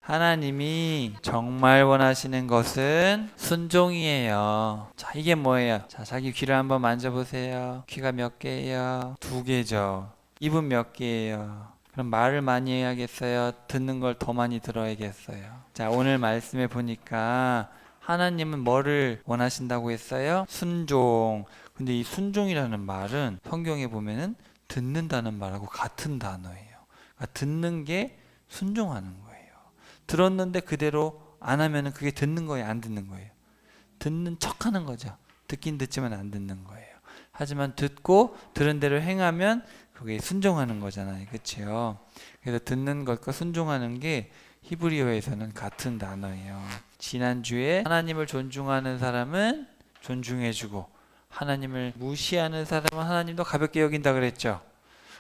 하나님이 정말 원하시는 것은 순종이에요. 자, 이게 뭐예요? 자, 자기 귀를 한번 만져보세요. 귀가 몇 개예요? 두 개죠. 입은 몇 개예요? 그럼 말을 많이 해야겠어요? 듣는 걸 더 많이 들어야겠어요? 자, 오늘 말씀에 보니까 하나님은 뭐를 원하신다고 했어요? 순종. 근데 이 순종이라는 말은 성경에 보면은 듣는다는 말하고 같은 단어예요. 그러니까 듣는 게 순종하는 거예요. 들었는데 그대로 안 하면은 그게 듣는 거예요, 안 듣는 거예요? 듣는 척 하는 거죠. 듣긴 듣지만 안 듣는 거예요. 하지만 듣고 들은 대로 행하면 그게 순종하는 거잖아요. 그렇죠? 그래서 듣는 것과 순종하는 게 히브리어에서는 같은 단어예요. 지난주에 하나님을 존중하는 사람은 존중해주고 하나님을 무시하는 사람은 하나님도 가볍게 여긴다 그랬죠.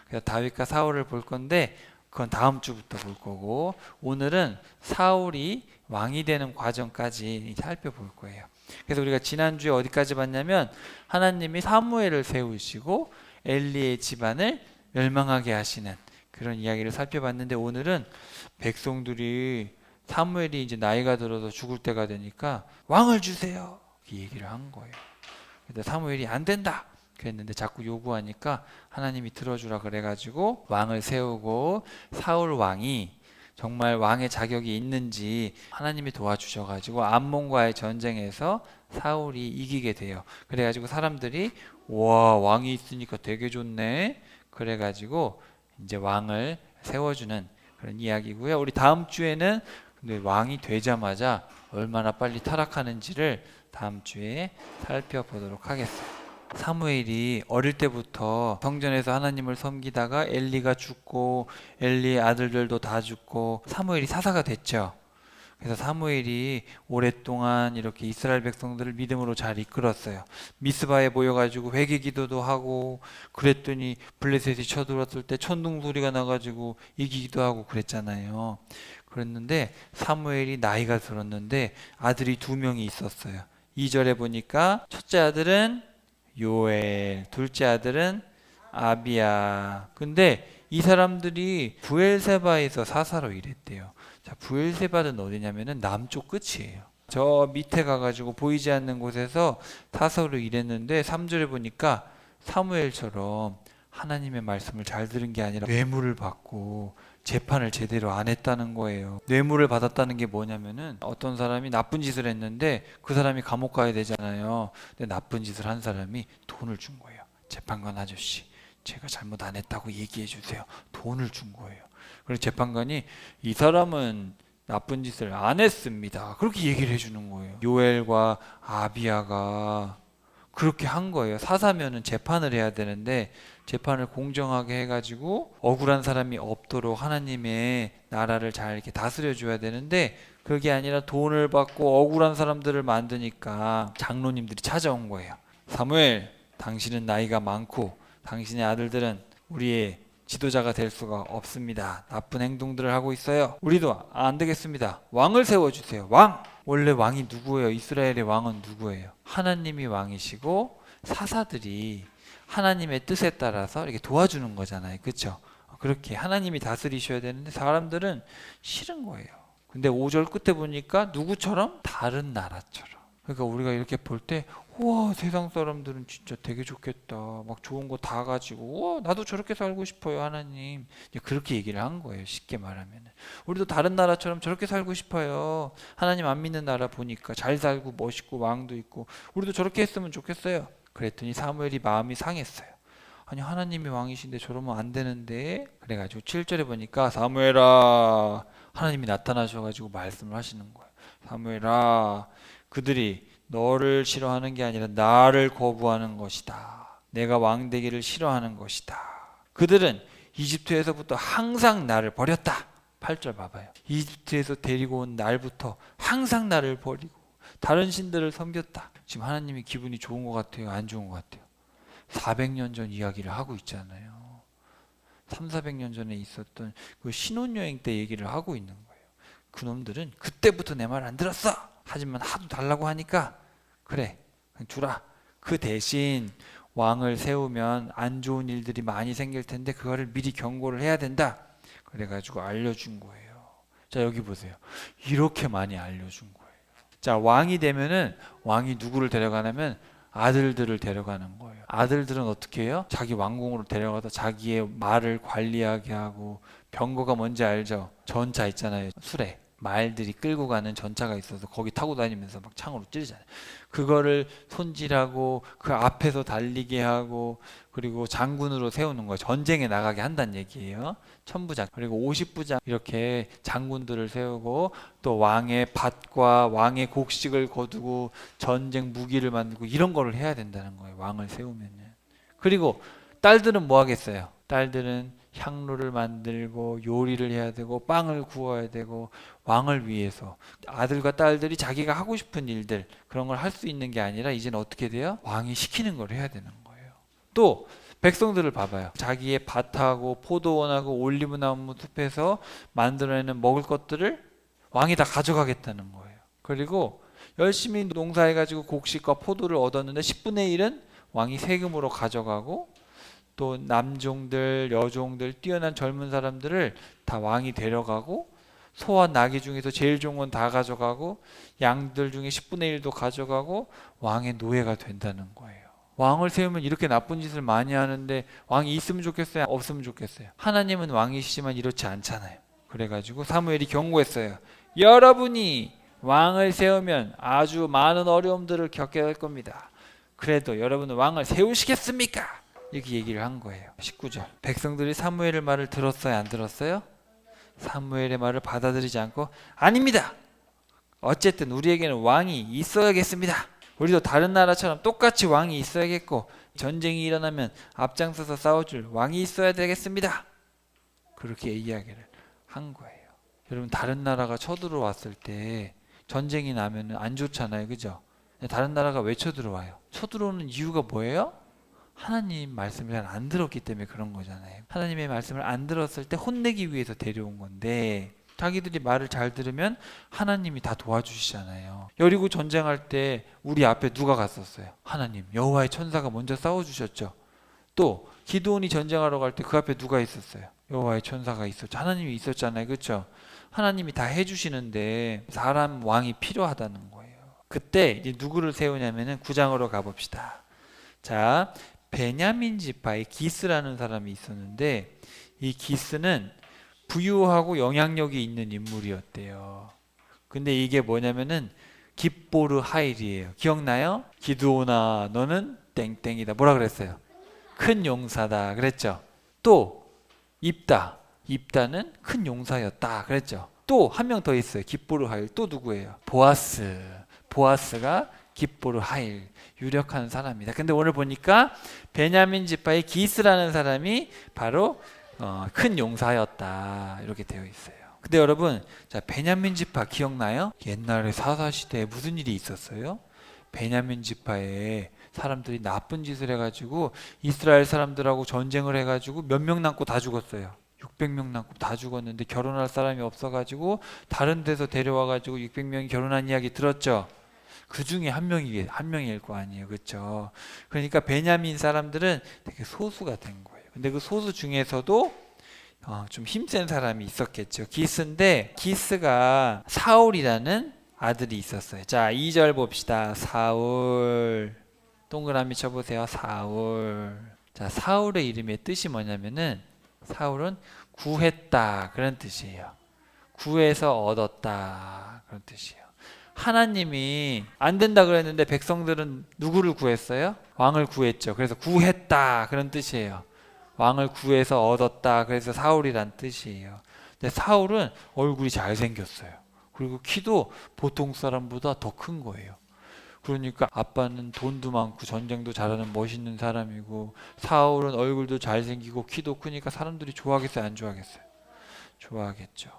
그래서 다윗과 사울을 볼 건데 그건 다음 주부터 볼 거고, 오늘은 사울이 왕이 되는 과정까지 살펴볼 거예요. 그래서 우리가 지난주에 어디까지 봤냐면 하나님이 사무엘을 세우시고 엘리의 집안을 멸망하게 하시는 그런 이야기를 살펴봤는데, 오늘은 백성들이 사무엘이 이제 나이가 들어서 죽을 때가 되니까 왕을 주세요 이 얘기를 한 거예요. 그래서 사무엘이 안 된다 그랬는데 자꾸 요구하니까 하나님이 들어주라 그래가지고 왕을 세우고, 사울 왕이 정말 왕의 자격이 있는지 하나님이 도와주셔가지고 암몬과의 전쟁에서 사울이 이기게 돼요. 그래가지고 사람들이 와, 왕이 있으니까 되게 좋네 그래가지고 이제 왕을 세워주는 그런 이야기고요. 우리 다음 주에는 근데 왕이 되자마자 얼마나 빨리 타락하는지를 다음 주에 살펴보도록 하겠습니다. 사무엘이 어릴 때부터 성전에서 하나님을 섬기다가 엘리가 죽고 엘리의 아들들도 다 죽고 사무엘이 사사가 됐죠. 그래서 사무엘이 오랫동안 이렇게 이스라엘 백성들을 믿음으로 잘 이끌었어요. 미스바에 모여가지고 회개 기도도 하고 그랬더니 블레셋이 쳐들어왔을 때 천둥 소리가 나가지고 이기기도 하고 그랬잖아요. 그랬는데 사무엘이 나이가 들었는데 아들이 두 명이 있었어요. 2절에 보니까 첫째 아들은 요엘, 둘째 아들은 아비야. 근데 이 사람들이 부엘세바에서 사사로 일했대요. 자, 부엘세바는 어디냐면은 남쪽 끝이에요. 저 밑에 가가지고 보이지 않는 곳에서 사사로 일했는데 3절에 보니까 사무엘처럼 하나님의 말씀을 잘 들은 게 아니라 뇌물을 받고 재판을 제대로 안 했다는 거예요. 뇌물을 받았다는 게 뭐냐면은 어떤 사람이 나쁜 짓을 했는데 그 사람이 감옥 가야 되잖아요. 근데 나쁜 짓을 한 사람이 돈을 준 거예요. 재판관 아저씨, 제가 잘못 안 했다고 얘기해 주세요. 돈을 준 거예요. 그리고 재판관이 이 사람은 나쁜 짓을 안 했습니다. 그렇게 얘기를 해주는 거예요. 요엘과 아비야가 그렇게 한 거예요. 사사면은 재판을 해야 되는데 재판을 공정하게 해가지고 억울한 사람이 없도록 하나님의 나라를 잘 이렇게 다스려 줘야 되는데 그게 아니라 돈을 받고 억울한 사람들을 만드니까 장로님들이 찾아온 거예요. 사무엘, 당신은 나이가 많고 당신의 아들들은 우리의 지도자가 될 수가 없습니다. 나쁜 행동들을 하고 있어요. 우리도 안 되겠습니다. 왕을 세워주세요. 왕! 원래 왕이 누구예요? 이스라엘의 왕은 누구예요? 하나님이 왕이시고 사사들이 하나님의 뜻에 따라서 이렇게 도와주는 거잖아요. 그렇죠? 그렇게 하나님이 다스리셔야 되는데 사람들은 싫은 거예요. 근데 5절 끝에 보니까 누구처럼? 다른 나라처럼. 그러니까 우리가 이렇게 볼 때 우와, 세상 사람들은 진짜 되게 좋겠다. 막 좋은 거 다 가지고 우와, 나도 저렇게 살고 싶어요 하나님. 그렇게 얘기를 한 거예요. 쉽게 말하면 우리도 다른 나라처럼 저렇게 살고 싶어요. 하나님 안 믿는 나라 보니까 잘 살고 멋있고 왕도 있고 우리도 저렇게 했으면 좋겠어요. 그랬더니 사무엘이 마음이 상했어요. 아니 하나님이 왕이신데 저러면 안 되는데. 그래가지고 7절에 보니까 사무엘아, 하나님이 나타나셔가지고 말씀을 하시는 거예요. 사무엘아, 그들이 너를 싫어하는 게 아니라 나를 거부하는 것이다. 내가 왕 되기를 싫어하는 것이다. 그들은 이집트에서부터 항상 나를 버렸다. 8절 봐봐요. 이집트에서 데리고 온 날부터 항상 나를 버리고 다른 신들을 섬겼다. 지금 하나님이 기분이 좋은 것 같아요? 안 좋은 것 같아요? 400년 전 이야기를 하고 있잖아요. 3, 400년 전에 있었던 그 신혼여행 때 얘기를 하고 있는 거예요. 그놈들은 그때부터 내 말 안 들었어. 하지만 하도 달라고 하니까 그래, 그냥 주라. 그 대신 왕을 세우면 안 좋은 일들이 많이 생길 텐데 그거를 미리 경고를 해야 된다. 그래가지고 알려준 거예요. 자, 여기 보세요. 이렇게 많이 알려준 거예요. 자, 왕이 되면은 왕이 누구를 데려가냐면 아들들을 데려가는 거예요. 아들들은 어떻게 해요? 자기 왕궁으로 데려가서 자기의 말을 관리하게 하고, 병거가 뭔지 알죠? 전차 있잖아요. 수레. 말들이 끌고 가는 전차가 있어서 거기 타고 다니면서 막 창으로 찌르잖아요. 그거를 손질하고 그 앞에서 달리게 하고, 그리고 장군으로 세우는 거예요. 전쟁에 나가게 한다는 얘기예요. 천부장 그리고 50부장 이렇게 장군들을 세우고, 또 왕의 밭과 왕의 곡식을 거두고 전쟁 무기를 만들고 이런 거를 해야 된다는 거예요. 왕을 세우면은. 그리고 딸들은 뭐 하겠어요? 딸들은 향로를 만들고 요리를 해야 되고 빵을 구워야 되고, 왕을 위해서 아들과 딸들이 자기가 하고 싶은 일들, 그런 걸 할 수 있는 게 아니라 이제는 어떻게 돼요? 왕이 시키는 걸 해야 되는 거예요. 또 백성들을 봐봐요. 자기의 밭하고 포도원하고 올리브나무 숲에서 만들어내는 먹을 것들을 왕이 다 가져가겠다는 거예요. 그리고 열심히 농사해가지고 곡식과 포도를 얻었는데 10분의 1은 왕이 세금으로 가져가고, 또 남종들, 여종들, 뛰어난 젊은 사람들을 다 왕이 데려가고, 소와 나귀 중에서 제일 좋은 건 다 가져가고, 양들 중에 10분의 1도 가져가고, 왕의 노예가 된다는 거예요. 왕을 세우면 이렇게 나쁜 짓을 많이 하는데 왕이 있으면 좋겠어요? 없으면 좋겠어요? 하나님은 왕이시지만 이렇지 않잖아요. 그래가지고 사무엘이 경고했어요. 여러분이 왕을 세우면 아주 많은 어려움들을 겪게 될 겁니다. 그래도 여러분은 왕을 세우시겠습니까? 이렇게 얘기를 한 거예요. 19절. 백성들이 사무엘의 말을 들었어요? 안 들었어요? 사무엘의 말을 받아들이지 않고, 아닙니다. 어쨌든 우리에게는 왕이 있어야겠습니다. 우리도 다른 나라처럼 똑같이 왕이 있어야겠고, 전쟁이 일어나면 앞장서서 싸워줄 왕이 있어야 되겠습니다. 그렇게 이야기를 한 거예요. 여러분, 다른 나라가 쳐들어왔을 때 전쟁이 나면 안 좋잖아요. 그죠? 다른 나라가 왜 쳐들어와요? 쳐들어오는 이유가 뭐예요? 하나님 말씀을 잘 안 들었기 때문에 그런 거잖아요. 하나님의 말씀을 안 들었을 때 혼내기 위해서 데려온 건데, 자기들이 말을 잘 들으면 하나님이 다 도와주시잖아요. 여리고 전쟁할 때 우리 앞에 누가 갔었어요? 하나님, 여호와의 천사가 먼저 싸워주셨죠. 또 기드온이 전쟁하러 갈 때 그 앞에 누가 있었어요? 여호와의 천사가 있었죠. 하나님이 있었잖아요. 그렇죠? 하나님이 다 해주시는데 사람 왕이 필요하다는 거예요. 그때 이제 누구를 세우냐면은 9장으로 가봅시다. 자, 베냐민 지파에 기스라는 사람이 있었는데, 이 기스는 부유하고 영향력이 있는 인물이었대요. 근데 이게 뭐냐면은 깁보르 하일이에요. 기억나요? 기드온아, 너는 땡땡이다. 뭐라 그랬어요? 큰 용사다 그랬죠. 또 입다는 큰 용사였다 그랬죠. 또 한 명 더 있어요. 깁보르 하일. 또 누구예요? 보아스가 깁보르 하일, 유력한 사람이다. 근데 오늘 보니까 베냐민 지파의 기스라는 사람이 바로 큰 용사였다 이렇게 되어 있어요. 근데 여러분, 자, 베냐민 지파 기억나요? 옛날에 사사시대에 무슨 일이 있었어요? 베냐민 지파에 사람들이 나쁜 짓을 해가지고 이스라엘 사람들하고 전쟁을 해가지고 몇 명 남고 다 죽었어요. 600명 남고 다 죽었는데 결혼할 사람이 없어가지고 다른 데서 데려와가지고 600명이 결혼한 이야기 들었죠? 그 중에 한 명일 거 아니에요. 그렇죠? 그러니까 베냐민 사람들은 되게 소수가 된 거예요. 근데 그 소수 중에서도 좀 힘센 사람이 있었겠죠. 기스인데, 기스가 사울이라는 아들이 있었어요. 자, 2절 봅시다. 사울. 동그라미 쳐보세요. 사울. 자, 사울의 이름의 뜻이 뭐냐면은, 사울은 구했다 그런 뜻이에요. 구해서 얻었다 그런 뜻이에요. 하나님이 안 된다 그랬는데 백성들은 누구를 구했어요? 왕을 구했죠. 그래서 구했다 그런 뜻이에요. 왕을 구해서 얻었다. 그래서 사울이란 뜻이에요. 근데 사울은 얼굴이 잘생겼어요. 그리고 키도 보통 사람보다 더 큰 거예요. 그러니까 아빠는 돈도 많고 전쟁도 잘하는 멋있는 사람이고, 사울은 얼굴도 잘생기고 키도 크니까 사람들이 좋아하겠어요? 안 좋아하겠어요? 좋아하겠죠.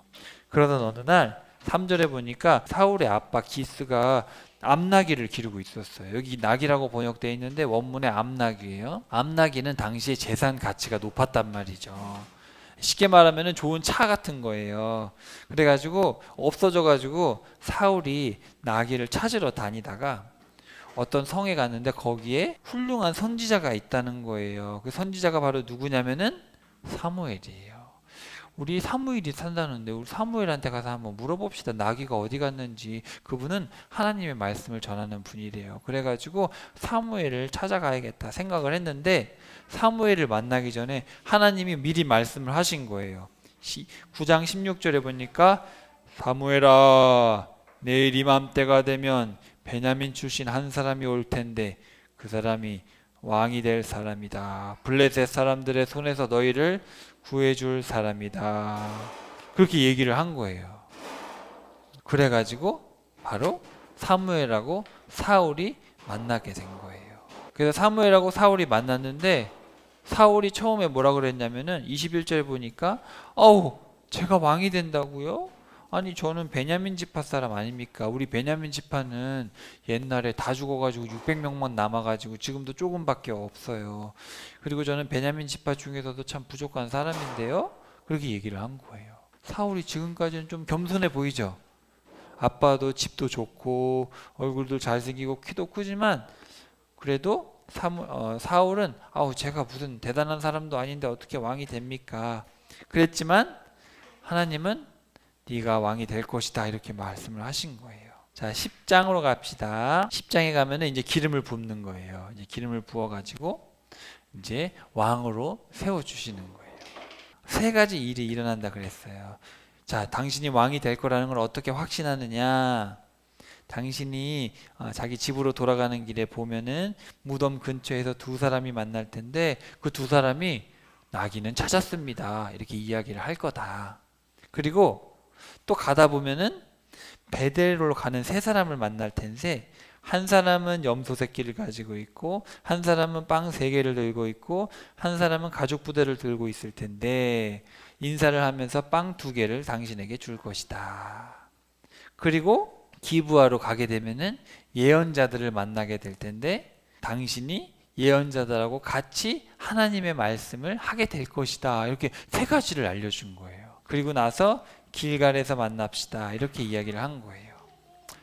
그러던 어느 날 3절에 보니까 사울의 아빠 기스가 암나귀를 기르고 있었어요. 여기 나귀라고 번역되어 있는데 원문에 암나귀예요. 암나귀는 당시에 재산 가치가 높았단 말이죠. 쉽게 말하면 좋은 차 같은 거예요. 그래가지고 없어져가지고 사울이 나귀를 찾으러 다니다가 어떤 성에 갔는데 거기에 훌륭한 선지자가 있다는 거예요. 그 선지자가 바로 누구냐면은 사무엘이에요. 우리 사무엘이 산다는데 우리 사무엘한테 가서 한번 물어봅시다. 나귀가 어디 갔는지. 그분은 하나님의 말씀을 전하는 분이래요. 그래가지고 사무엘을 찾아가야겠다 생각을 했는데 사무엘을 만나기 전에 하나님이 미리 말씀을 하신 거예요. 9장 16절에 보니까 사무엘아 내일 이맘때가 되면 베냐민 출신 한 사람이 올 텐데 그 사람이 왕이 될 사람이다. 블레셋 사람들의 손에서 너희를 구해줄 사람이다. 그렇게 얘기를 한 거예요. 그래가지고 바로 사무엘하고 사울이 만나게 된 거예요. 그래서 사무엘하고 사울이 만났는데 사울이 처음에 뭐라 그랬냐면은 21절에 보니까 어우 제가 왕이 된다고요? 아니 저는 베냐민 지파 사람 아닙니까? 우리 베냐민 지파는 옛날에 다 죽어가지고 600명만 남아가지고 지금도 조금밖에 없어요. 그리고 저는 베냐민 지파 중에서도 참 부족한 사람인데요. 그렇게 얘기를 한 거예요. 사울이 지금까지는 좀 겸손해 보이죠. 아빠도 집도 좋고 얼굴도 잘생기고 키도 크지만 그래도 사울은 제가 무슨 대단한 사람도 아닌데 어떻게 왕이 됩니까? 그랬지만 하나님은 네가 왕이 될 것이다 이렇게 말씀을 하신 거예요. 자 10장으로 갑시다. 10장에 가면은 이제 기름을 붓는 거예요. 이제 기름을 부어 가지고 이제 왕으로 세워 주시는 거예요. 세 가지 일이 일어난다 그랬어요. 자 당신이 왕이 될 거라는 걸 어떻게 확신하느냐? 당신이 자기 집으로 돌아가는 길에 보면은 무덤 근처에서 두 사람이 만날 텐데 그 두 사람이 나귀는 찾았습니다. 이렇게 이야기를 할 거다. 그리고 또 가다 보면은 베델로 가는 세 사람을 만날 텐데 한 사람은 염소 새끼를 가지고 있고 한 사람은 빵 3개를 들고 있고 한 사람은 가죽 부대를 들고 있을 텐데 인사를 하면서 빵 2개를 당신에게 줄 것이다. 그리고 기브아로 가게 되면은 예언자들을 만나게 될 텐데 당신이 예언자들하고 같이 하나님의 말씀을 하게 될 것이다. 이렇게 세 가지를 알려준 거예요. 그리고 나서 길갈에서 만납시다. 이렇게 이야기를 한 거예요.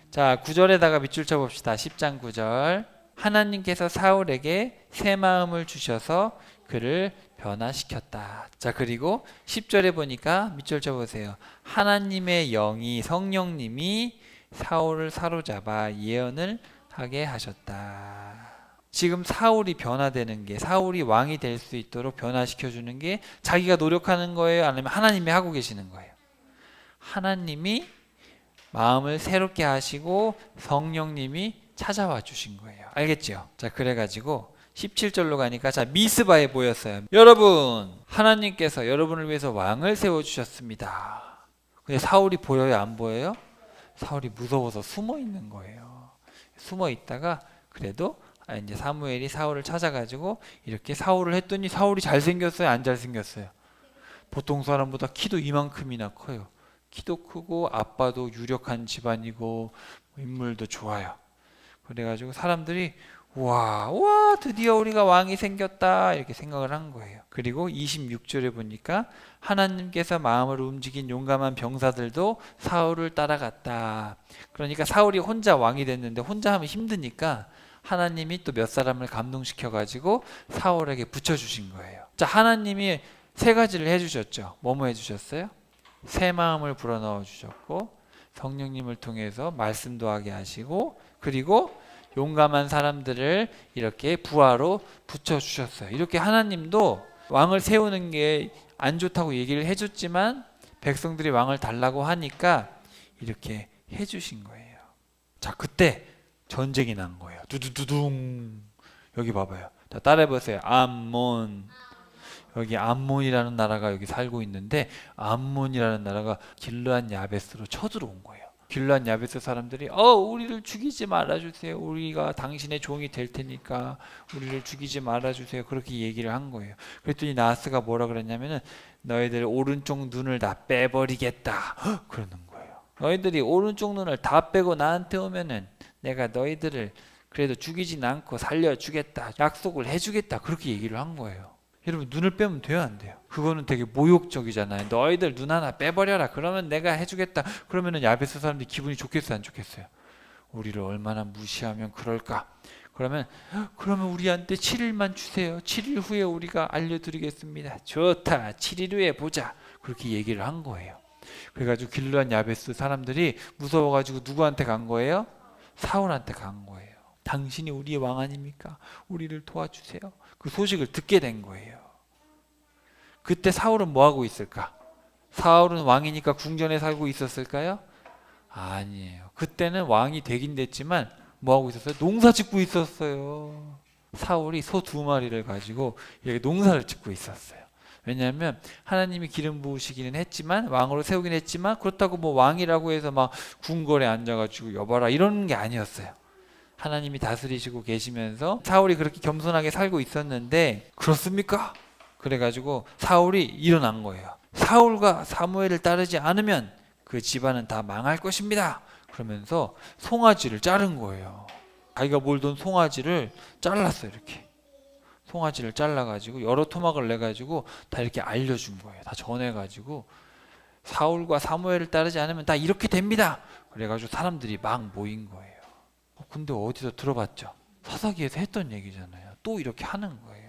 자 9절에다가 밑줄 쳐봅시다. 10장 9절 하나님께서 사울에게 새 마음을 주셔서 그를 변화시켰다. 자 그리고 10절에 보니까 밑줄 쳐보세요. 하나님의 영이 성령님이 사울을 사로잡아 예언을 하게 하셨다. 지금 사울이 변화되는 게 사울이 왕이 될 수 있도록 변화시켜주는 게 자기가 노력하는 거예요? 아니면 하나님이 하고 계시는 거예요? 하나님이 마음을 새롭게 하시고 성령님이 찾아와 주신 거예요. 알겠죠? 자 그래가지고 17절로 가니까 자 미스바에 모였어요. 여러분 하나님께서 여러분을 위해서 왕을 세워주셨습니다. 근데 사울이 보여요? 안 보여요? 사울이 무서워서 숨어 있는 거예요. 숨어 있다가 그래도 이제 사무엘이 사울을 찾아가지고 이렇게 사울을 했더니 사울이 잘생겼어요? 안 잘생겼어요? 보통 사람보다 키도 이만큼이나 커요. 키도 크고 아빠도 유력한 집안이고 인물도 좋아요. 그래가지고 사람들이 와 드디어 우리가 왕이 생겼다 이렇게 생각을 한 거예요. 그리고 26절에 보니까 하나님께서 마음을 움직인 용감한 병사들도 사울을 따라갔다. 그러니까 사울이 혼자 왕이 됐는데 혼자 하면 힘드니까 하나님이 또 몇 사람을 감동시켜 가지고 사울에게 붙여주신 거예요. 자 하나님이 세 가지를 해주셨죠. 뭐뭐 해주셨어요? 새 마음을 불어넣어 주셨고 성령님을 통해서 말씀도 하게 하시고 그리고 용감한 사람들을 이렇게 부하로 붙여주셨어요. 이렇게 하나님도 왕을 세우는 게 안 좋다고 얘기를 해줬지만 백성들이 왕을 달라고 하니까 이렇게 해주신 거예요. 자 그때 전쟁이 난 거예요. 두두두둥. 여기 봐봐요. 자 따라해보세요. 암몬. 여기 암몬이라는 나라가 여기 살고 있는데 암몬이라는 나라가 길르앗 야베스로 쳐들어온 거예요. 길르앗 야베스 사람들이 우리를 죽이지 말아주세요. 우리가 당신의 종이 될 테니까 우리를 죽이지 말아주세요. 그렇게 얘기를 한 거예요. 그랬더니 나하스가 뭐라 그랬냐면은 너희들 오른쪽 눈을 다 빼버리겠다. 그러는 거예요. 너희들이 오른쪽 눈을 다 빼고 나한테 오면은 내가 너희들을 그래도 죽이진 않고 살려주겠다. 약속을 해주겠다. 그렇게 얘기를 한 거예요. 여러분 눈을 빼면 돼요 안 돼요? 그거는 되게 모욕적이잖아요. 너희들 눈 하나 빼버려라. 그러면 내가 해주겠다. 그러면은 야베스 사람들이 기분이 좋겠어요 안 좋겠어요? 우리를 얼마나 무시하면 그럴까? 그러면 우리한테 7일만 주세요. 7일 후에 우리가 알려드리겠습니다. 좋다. 7일 후에 보자. 그렇게 얘기를 한 거예요. 그래가지고 길르앗 야베스 사람들이 무서워가지고 누구한테 간 거예요? 사울한테 간 거예요. 당신이 우리의 왕 아닙니까? 우리를 도와주세요. 그 소식을 듣게 된 거예요. 그때 사울은 뭐 하고 있을까? 사울은 왕이니까 궁전에 살고 있었을까요? 아니에요. 그때는 왕이 되긴 됐지만 뭐 하고 있었어요? 농사 짓고 있었어요. 사울이 소 2마리를 가지고 이렇게 농사를 짓고 있었어요. 왜냐하면 하나님이 기름 부으시기는 했지만 왕으로 세우긴 했지만 그렇다고 뭐 왕이라고 해서 막 궁궐에 앉아가지고 여봐라 이런 게 아니었어요. 하나님이 다스리시고 계시면서 사울이 그렇게 겸손하게 살고 있었는데 그렇습니까? 그래가지고 사울이 일어난 거예요. 사울과 사무엘을 따르지 않으면 그 집안은 다 망할 것입니다. 그러면서 송아지를 자른 거예요. 자기가 몰던 송아지를 잘랐어요. 이렇게 송아지를 잘라가지고 여러 토막을 내가지고 다 이렇게 알려준 거예요. 다 전해가지고 사울과 사무엘을 따르지 않으면 다 이렇게 됩니다. 그래가지고 사람들이 막 모인 거예요. 근데 어디서 들어봤죠? 사사기에서 했던 얘기잖아요. 또 이렇게 하는 거예요.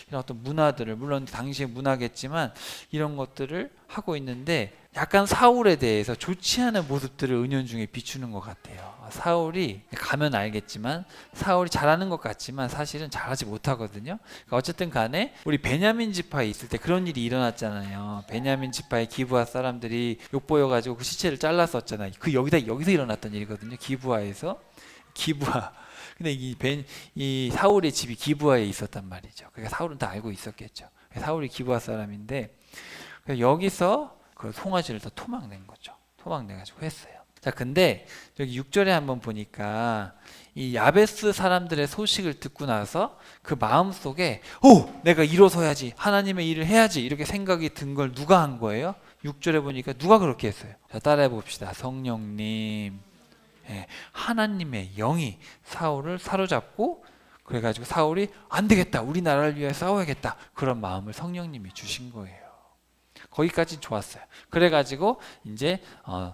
이런 어떤 문화들을, 물론 당시의 문화겠지만 이런 것들을 하고 있는데 약간 사울에 대해서 좋지 않은 모습들을 은연중에 비추는 것 같아요. 사울이 가면 알겠지만 사울이 잘하는 것 같지만 사실은 잘하지 못하거든요. 그러니까 어쨌든 간에 우리 베냐민 지파에 있을 때 그런 일이 일어났잖아요. 베냐민 지파의 기브아 사람들이 욕보여가지고 그 시체를 잘랐었잖아요. 그 여기서 일어났던 일이거든요. 기브아. 근데 이 사울의 집이 기브아에 있었단 말이죠. 그러니까 사울은 다 알고 있었겠죠. 사울이 기브아 사람인데 여기서 그 송아지를 다 토막낸 거죠. 토막내가지고 했어요. 자, 근데 여기 6절에 한번 보니까 이 야베스 사람들의 소식을 듣고 나서 그 마음 속에 내가 일어서야지, 하나님의 일을 해야지 이렇게 생각이 든 걸 누가 한 거예요? 6절에 보니까 누가 그렇게 했어요? 자, 따라해 봅시다. 성령님. 하나님의 영이 사울을 사로잡고 그래가지고 사울이 안 되겠다, 우리 나라를 위해 싸워야겠다, 그런 마음을 성령님이 주신 거예요. 거기까지 좋았어요. 그래가지고 이제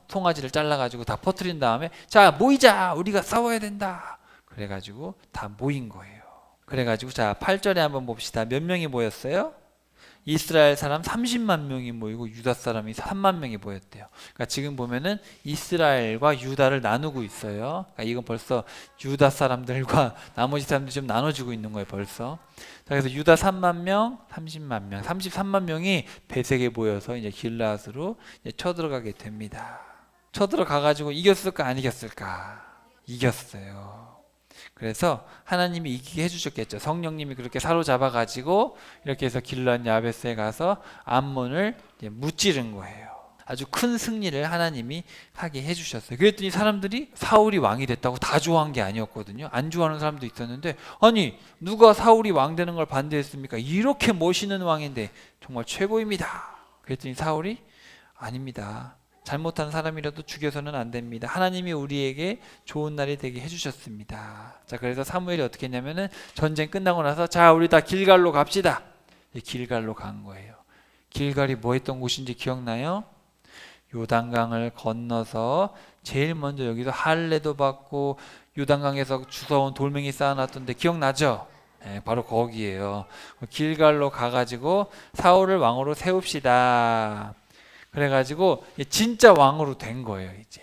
송아지를 잘라가지고 다 퍼뜨린 다음에 자 모이자, 우리가 싸워야 된다, 그래가지고 다 모인 거예요. 그래가지고 자 8절에 한번 봅시다. 몇 명이 모였어요? 이스라엘 사람 30만 명이 모이고 유다 사람이 3만 명이 모였대요. 그러니까 지금 보면은 이스라엘과 유다를 나누고 있어요. 그러니까 이건 벌써 유다 사람들과 나머지 사람들이 좀 나눠지고 있는 거예요, 벌써. 자, 그래서 유다 3만 명, 30만 명, 33만 명이 베색에 모여서 이제 길르앗으로 이제 쳐들어가게 됩니다. 쳐들어가 가지고 이겼을까 안 이겼을까? 이겼어요. 그래서 하나님이 이기게 해주셨겠죠. 성령님이 그렇게 사로잡아 가지고 이렇게 해서 길르앗 야베스에 가서 암몬을 무찌른 거예요. 아주 큰 승리를 하나님이 하게 해주셨어요. 그랬더니 사람들이 사울이 왕이 됐다고 다 좋아한 게 아니었거든요. 안 좋아하는 사람도 있었는데 아니 누가 사울이 왕 되는 걸 반대했습니까? 이렇게 멋있는 왕인데 정말 최고입니다. 그랬더니 사울이 아닙니다. 잘못한 사람이라도 죽여서는 안 됩니다. 하나님이 우리에게 좋은 날이 되게 해주셨습니다. 자, 그래서 사무엘이 어떻게 했냐면은 전쟁 끝나고 나서 자 우리 다 길갈로 갑시다. 길갈로 간 거예요. 길갈이 뭐 했던 곳인지 기억나요? 요단강을 건너서 제일 먼저 여기서 할례도 받고 요단강에서 주워온 돌멩이 쌓아놨던데 기억나죠? 네, 바로 거기에요. 길갈로 가가지고 사울을 왕으로 세웁시다. 그래가지고 진짜 왕으로 된 거예요. 이제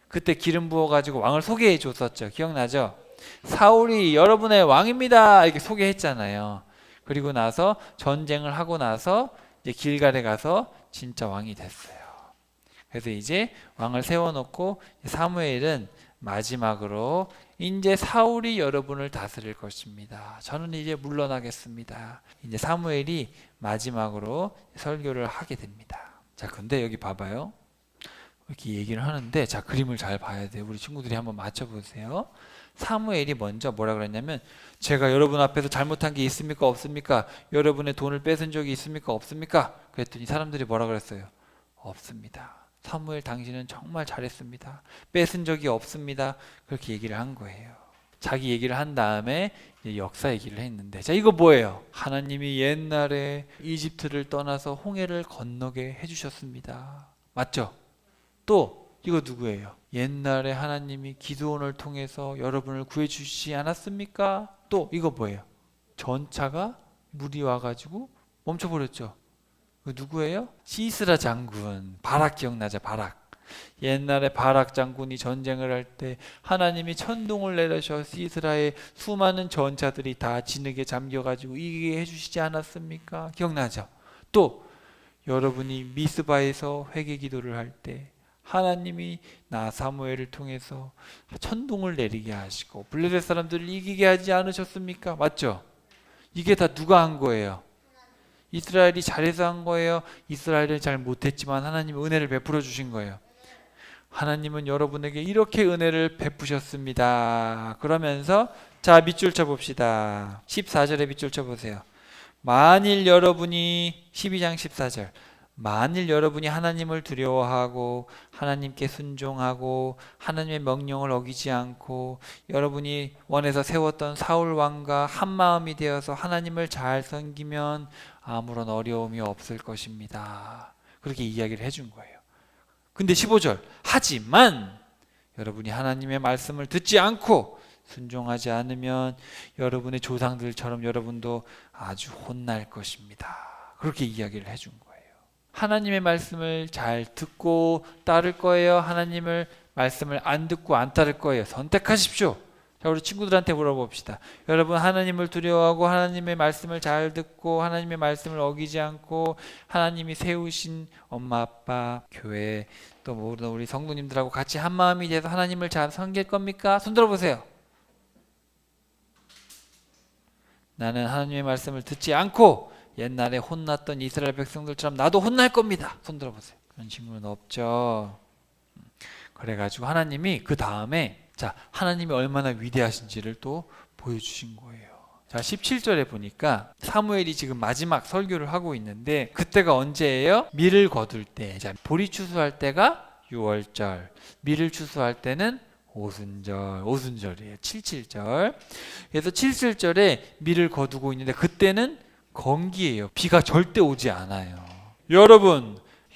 그때 기름 부어가지고 왕을 소개해 줬었죠. 기억나죠? 사울이 여러분의 왕입니다 이렇게 소개했잖아요. 그리고 나서 전쟁을 하고 나서 이제 길갈에 가서 진짜 왕이 됐어요. 그래서 이제 왕을 세워놓고 사무엘은 마지막으로 이제 사울이 여러분을 다스릴 것입니다. 저는 이제 물러나겠습니다. 이제 사무엘이 마지막으로 설교를 하게 됩니다. 자, 근데 여기 봐봐요. 이렇게 얘기를 하는데 자 그림을 잘 봐야 돼요. 우리 친구들이 한번 맞춰보세요. 사무엘이 먼저 뭐라 그랬냐면 제가 여러분 앞에서 잘못한 게 있습니까 없습니까? 여러분의 돈을 뺏은 적이 있습니까 없습니까? 그랬더니 사람들이 뭐라 그랬어요? 없습니다. 사무엘 당신은 정말 잘했습니다. 뺏은 적이 없습니다. 그렇게 얘기를 한 거예요. 자기 얘기를 한 다음에 이제 역사 얘기를 했는데 자 이거 뭐예요? 하나님이 옛날에 이집트를 떠나서 홍해를 건너게 해주셨습니다. 맞죠? 또 이거 누구예요? 옛날에 하나님이 기드온을 통해서 여러분을 구해주시지 않았습니까? 또 이거 뭐예요? 전차가 물이 와가지고 멈춰버렸죠. 그 누구예요? 시스라 장군. 바락 기억나죠? 바락. 옛날에 바락 장군이 전쟁을 할 때 하나님이 천둥을 내려서 시스라의 수많은 전차들이 다 진흙에 잠겨가지고 이기게 해주시지 않았습니까? 기억나죠? 또 여러분이 미스바에서 회개 기도를 할 때 하나님이 나 사무엘을 통해서 천둥을 내리게 하시고 블레셋 사람들을 이기게 하지 않으셨습니까? 맞죠? 이게 다 누가 한 거예요? 이스라엘이 잘해서 한 거예요? 이스라엘은 잘 못했지만 하나님이 은혜를 베풀어 주신 거예요. 하나님은 여러분에게 이렇게 은혜를 베푸셨습니다. 그러면서 자, 밑줄 쳐봅시다. 14절에 밑줄 쳐보세요. 만일 여러분이 12장 14절 만일 여러분이 하나님을 두려워하고 하나님께 순종하고 하나님의 명령을 어기지 않고 여러분이 원해서 세웠던 사울 왕과 한마음이 되어서 하나님을 잘 섬기면 아무런 어려움이 없을 것입니다. 그렇게 이야기를 해준 거예요. 근데 15절 하지만 여러분이 하나님의 말씀을 듣지 않고 순종하지 않으면 여러분의 조상들처럼 여러분도 아주 혼날 것입니다. 그렇게 이야기를 해준 거예요. 하나님의 말씀을 잘 듣고 따를 거예요? 하나님의 말씀을 안 듣고 안 따를 거예요? 선택하십시오. 자, 우리 친구들한테 물어봅시다. 여러분 하나님을 두려워하고 하나님의 말씀을 잘 듣고 하나님의 말씀을 어기지 않고 하나님이 세우신 엄마 아빠 교회 또 모든 우리 성도님들하고 같이 한마음이 돼서 하나님을 잘 섬길 겁니까? 손 들어보세요. 나는 하나님의 말씀을 듣지 않고 옛날에 혼났던 이스라엘 백성들처럼 나도 혼날 겁니다. 손 들어보세요. 그런 친구는 없죠. 그래가지고 하나님이 그 다음에 자, 하나님이 얼마나 위대하신지를 또 보여주신 거예요. 자, 17절에 보니까 사무엘이 지금 마지막 설교를 하고 있는데 그때가 언제예요? 밀을 거둘 때. 자, 보리 추수할 때가 6월절, 밀을 추수할 때는 오순절이에요. 77절. 그래서 77절에 밀을 거두고 있는데 그때는 건기예요. 비가 절대 오지 않아요.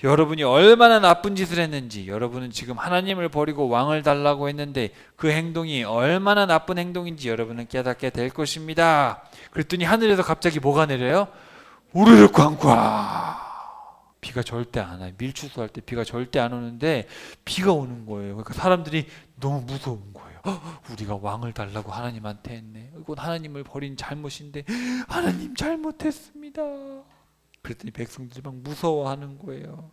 여러분이 얼마나 나쁜 짓을 했는지, 여러분은 지금 하나님을 버리고 왕을 달라고 했는데 그 행동이 얼마나 나쁜 행동인지 여러분은 깨닫게 될 것입니다. 그랬더니 하늘에서 갑자기 뭐가 내려요? 우르르 쾅쾅. 비가 절대 안 와요. 밀추수할 때 비가 절대 안 오는데 비가 오는 거예요. 그러니까 사람들이 너무 무서운 거예요. 우리가 왕을 달라고 하나님한테 했네. 이건 하나님을 버린 잘못인데 하나님 잘못했습니다. 그랬더니 백성들이 막 무서워하는 거예요.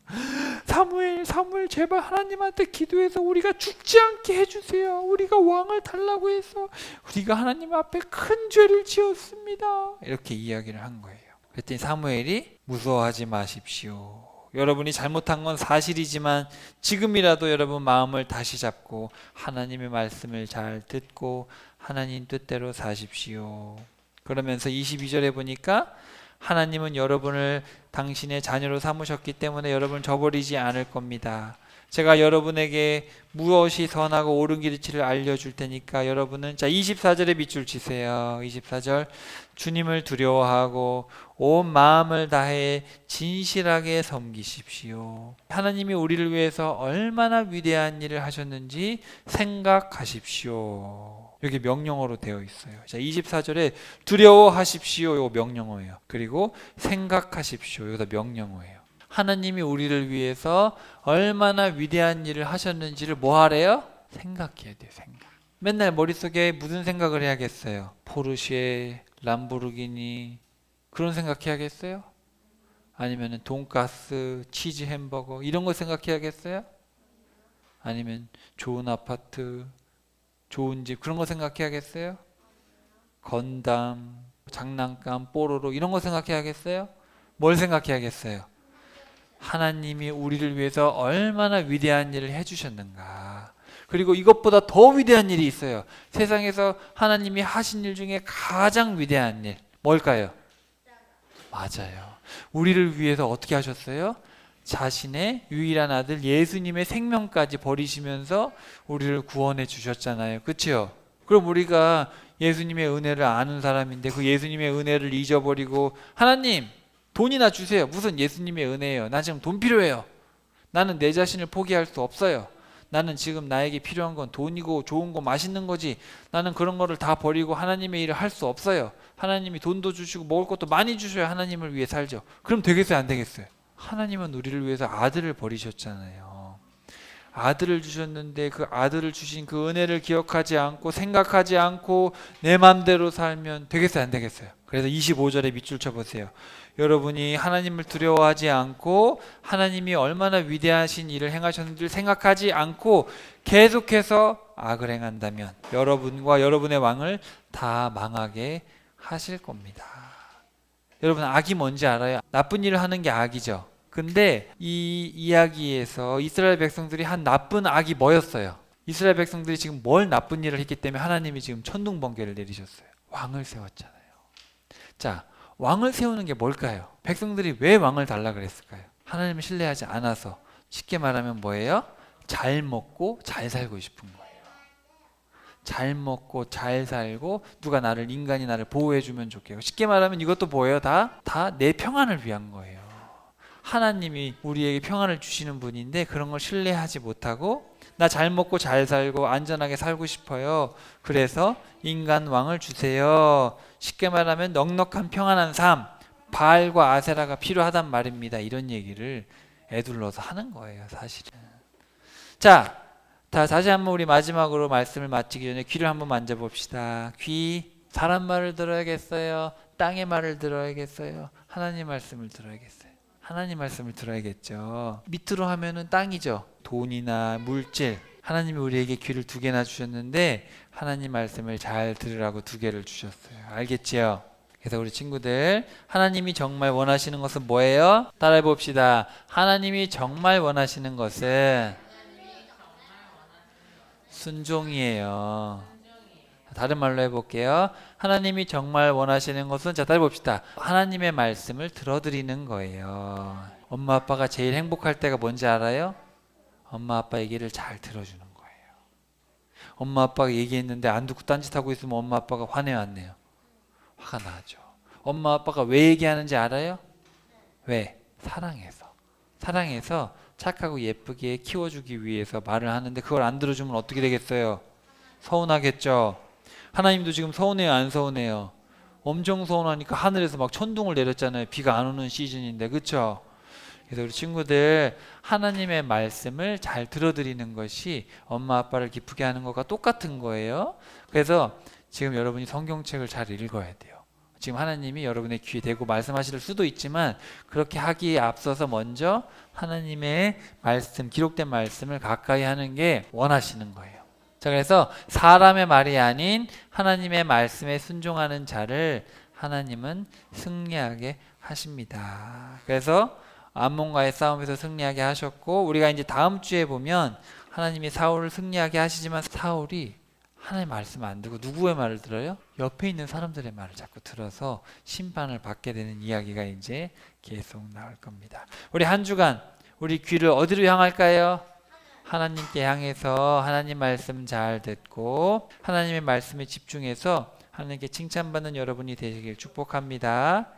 사무엘 제발 하나님한테 기도해서 우리가 죽지 않게 해주세요. 우리가 왕을 달라고 해서 우리가 하나님 앞에 큰 죄를 지었습니다. 이렇게 이야기를 한 거예요. 그랬더니 사무엘이 무서워하지 마십시오. 여러분이 잘못한 건 사실이지만 지금이라도 여러분 마음을 다시 잡고 하나님의 말씀을 잘 듣고 하나님 뜻대로 사십시오. 그러면서 22절에 보니까 하나님은 여러분을 당신의 자녀로 삼으셨기 때문에 여러분을 저버리지 않을 겁니다. 제가 여러분에게 무엇이 선하고 옳은 길인지를 알려줄 테니까 여러분은 자 24절에 밑줄 치세요. 24절 주님을 두려워하고 온 마음을 다해 진실하게 섬기십시오. 하나님이 우리를 위해서 얼마나 위대한 일을 하셨는지 생각하십시오. 여기 명령어로 되어 있어요. 자 24절에 두려워하십시오. 이거 명령어예요. 그리고 생각하십시오. 이거 다 명령어예요. 하나님이 우리를 위해서 얼마나 위대한 일을 하셨는지를 뭐 하래요? 생각해야 돼요. 생각. 맨날 머릿속에 무슨 생각을 해야겠어요? 포르쉐, 람보르기니 그런 생각해야겠어요? 아니면 돈가스, 치즈 햄버거 이런 거 생각해야겠어요? 아니면 좋은 아파트, 좋은 집 그런 거 생각해야겠어요? 건담, 장난감, 뽀로로 이런 거 생각해야겠어요? 뭘 생각해야겠어요? 하나님이 우리를 위해서 얼마나 위대한 일을 해주셨는가. 그리고 이것보다 더 위대한 일이 있어요. 세상에서 하나님이 하신 일 중에 가장 위대한 일 뭘까요? 맞아요. 우리를 위해서 어떻게 하셨어요? 자신의 유일한 아들 예수님의 생명까지 버리시면서 우리를 구원해 주셨잖아요. 그렇죠? 그럼 우리가 예수님의 은혜를 아는 사람인데 그 예수님의 은혜를 잊어버리고 하나님 돈이나 주세요. 무슨 예수님의 은혜예요. 나 지금 돈 필요해요. 나는 내 자신을 포기할 수 없어요. 나는 지금 나에게 필요한 건 돈이고 좋은 거 맛있는 거지. 나는 그런 거를 다 버리고 하나님의 일을 할 수 없어요. 하나님이 돈도 주시고 먹을 것도 많이 주셔야 하나님을 위해 살죠. 그럼 되겠어요? 안 되겠어요? 하나님은 우리를 위해서 아들을 버리셨잖아요. 아들을 주셨는데 그 아들을 주신 그 은혜를 기억하지 않고 생각하지 않고 내 맘대로 살면 되겠어요, 안 되겠어요? 그래서 25절에 밑줄 쳐보세요. 여러분이 하나님을 두려워하지 않고 하나님이 얼마나 위대하신 일을 행하셨는지를 생각하지 않고 계속해서 악을 행한다면 여러분과 여러분의 왕을 다 망하게 하실 겁니다. 여러분, 악이 뭔지 알아요? 나쁜 일을 하는 게 악이죠. 근데 이 이야기에서 이스라엘 백성들이 한 나쁜 악이 뭐였어요? 이스라엘 백성들이 지금 뭘 나쁜 일을 했기 때문에 하나님이 지금 천둥번개를 내리셨어요. 왕을 세웠잖아요. 자, 왕을 세우는 게 뭘까요? 백성들이 왜 왕을 달라 그랬을까요? 하나님을 신뢰하지 않아서. 쉽게 말하면 뭐예요? 잘 먹고 잘 살고 싶은 거예요. 잘 먹고 잘 살고 누가 인간이 나를 보호해주면 좋겠고. 쉽게 말하면 이것도 뭐예요? 다 내 평안을 위한 거예요. 하나님이 우리에게 평안을 주시는 분인데 그런 걸 신뢰하지 못하고 나 잘 먹고 잘 살고 안전하게 살고 싶어요. 그래서 인간 왕을 주세요. 쉽게 말하면 넉넉한 평안한 삶, 바알과 아세라가 필요하단 말입니다. 이런 얘기를 애둘러서 하는 거예요, 사실은. 자, 다시 한번 우리 마지막으로 말씀을 마치기 전에 귀를 한번 만져봅시다. 귀, 사람 말을 들어야겠어요? 땅의 말을 들어야겠어요? 하나님 말씀을 들어야겠어요? 하나님 말씀을 들어야겠죠. 밑으로 하면은 땅이죠. 돈이나 물질. 하나님이 우리에게 귀를 2개나 주셨는데 하나님 말씀을 잘 들으라고 2개를 주셨어요. 알겠지요? 그래서 우리 친구들, 하나님이 정말 원하시는 것은 뭐예요? 따라해 봅시다. 하나님이 정말 원하시는 것은 순종이에요. 다른 말로 해볼게요. 하나님이 정말 원하시는 것은, 자, 따라해 봅시다. 하나님의 말씀을 들어드리는 거예요. 엄마 아빠가 제일 행복할 때가 뭔지 알아요? 엄마 아빠 얘기를 잘 들어주는 거예요. 엄마 아빠가 얘기했는데 안 듣고 딴짓하고 있으면 엄마 아빠가 화내요, 안 내요? 화가 나죠. 엄마 아빠가 왜 얘기하는지 알아요? 왜? 사랑해서 착하고 예쁘게 키워주기 위해서 말을 하는데 그걸 안 들어주면 어떻게 되겠어요? 서운하겠죠. 하나님도 지금 서운해요, 안 서운해요? 엄청 서운하니까 하늘에서 막 천둥을 내렸잖아요. 비가 안 오는 시즌인데, 그렇죠? 그래서 우리 친구들, 하나님의 말씀을 잘 들어드리는 것이 엄마 아빠를 기쁘게 하는 것과 똑같은 거예요. 그래서 지금 여러분이 성경책을 잘 읽어야 돼요. 지금 하나님이 여러분의 귀에 대고 말씀하실 수도 있지만 그렇게 하기에 앞서서 먼저 하나님의 말씀, 기록된 말씀을 가까이 하는 게 원하시는 거예요. 자, 그래서 사람의 말이 아닌 하나님의 말씀에 순종하는 자를 하나님은 승리하게 하십니다. 그래서 암몬과의 싸움에서 승리하게 하셨고, 우리가 이제 다음 주에 보면 하나님이 사울을 승리하게 하시지만 사울이 하나님의 말씀을 안 듣고 누구의 말을 들어요? 옆에 있는 사람들의 말을 자꾸 들어서 심판을 받게 되는 이야기가 이제 계속 나올 겁니다. 우리 한 주간 우리 귀를 어디로 향할까요? 하나님께 향해서 하나님 말씀 잘 듣고 하나님의 말씀에 집중해서 하나님께 칭찬받는 여러분이 되시길 축복합니다.